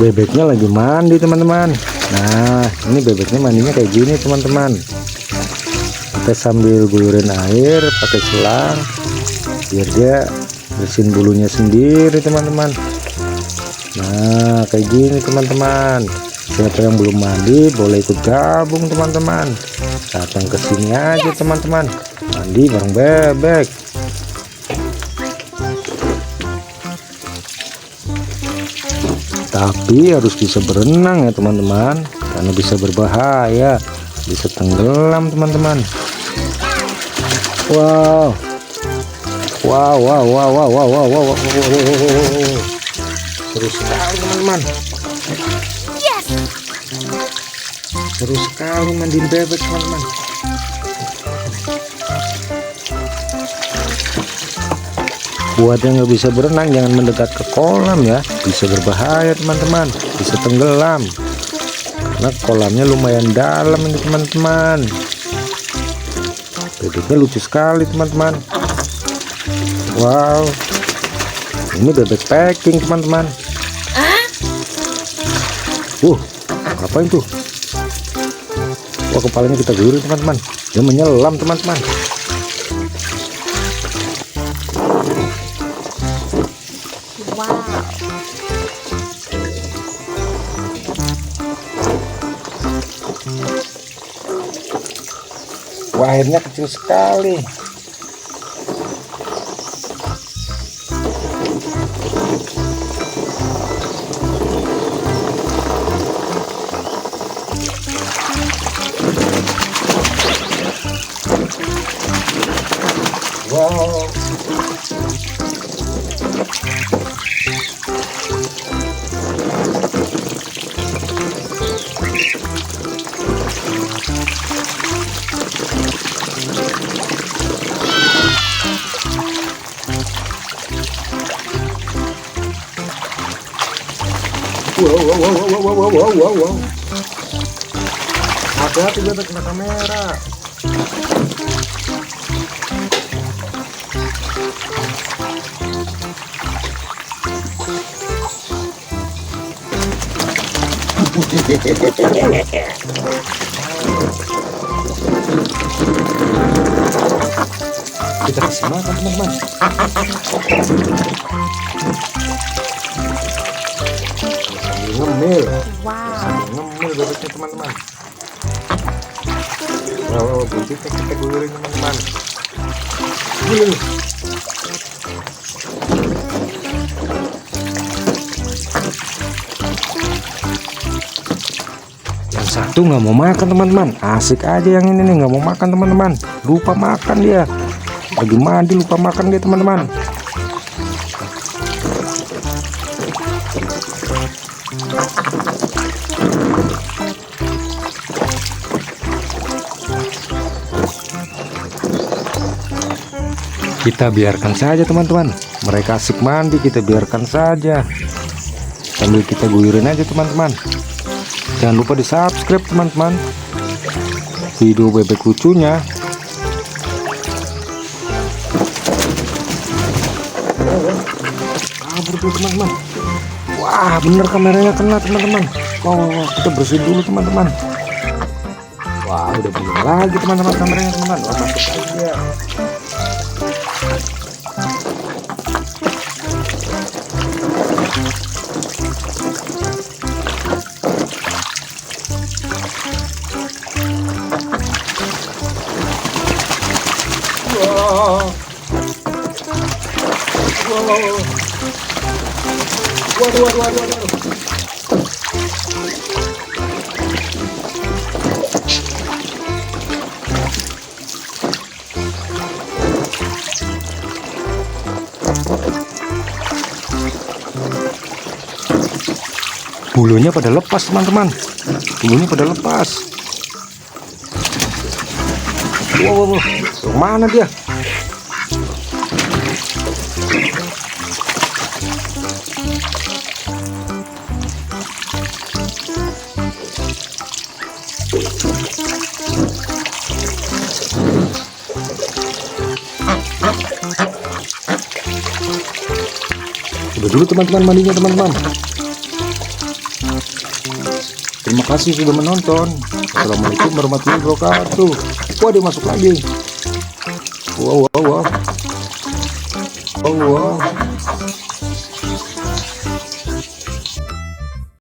Bebeknya lagi mandi teman-teman. Nah ini bebeknya mandinya kayak gini teman-teman. Kita sambil guyurin air pakai selang biar dia bersihin bulunya sendiri teman-teman. Nah kayak gini teman-teman. Siapa yang belum mandi boleh ikut gabung teman-teman. Datang ke sini aja teman-teman, mandi bareng bebek. Tapi harus bisa berenang ya teman-teman, karena bisa berbahaya, bisa tenggelam teman-teman. Wow, wow, wow, wow, wow, wow, wow, wow, wow, wow. Seru sekali teman-teman. Seru sekali mandiin bebek teman-teman. Buat yang nggak bisa berenang jangan mendekat ke kolam ya, bisa berbahaya teman-teman, bisa tenggelam karena kolamnya lumayan dalam ini teman-teman. Bebeknya lucu sekali teman-teman. Wow, ini bebek packing teman-teman. Apa itu? Wah, kepalanya kita gurih teman-teman, dia menyelam teman-teman. Wah, airnya kecil sekali. Wow. Wow. Hati-hati bebek kena kamera. Kita kasih makan teman-teman. Ngemil. Ngemil bebeknya teman-teman. Wow, buntutnya kita guyurin teman-teman. Yang satu nggak mau makan teman-teman, asik aja yang ini nih nggak mau makan teman-teman, lupa makan dia, lagi mandi lupa makan dia teman-teman. Kita biarkan saja teman-teman, mereka asik mandi, kita biarkan saja sambil kita guyurin aja teman-teman. Jangan lupa di subscribe teman-teman video bebek lucunya. Kabur tuh teman-teman. Wah, bener kameranya kena teman-teman. Oh, kita bersihin dulu teman-teman. Wah, udah bener lagi teman-teman kameranya teman-teman. Wah, masuk aja. Waduh. Bulunya pada lepas teman-teman, bulunya pada lepas. Wow, mana dia? Udah dulu teman-teman mandinya teman-teman. Terima kasih sudah menonton. Assalamualaikum warahmatullahi wabarakatuh. Wah, dia masuk lagi. Wow.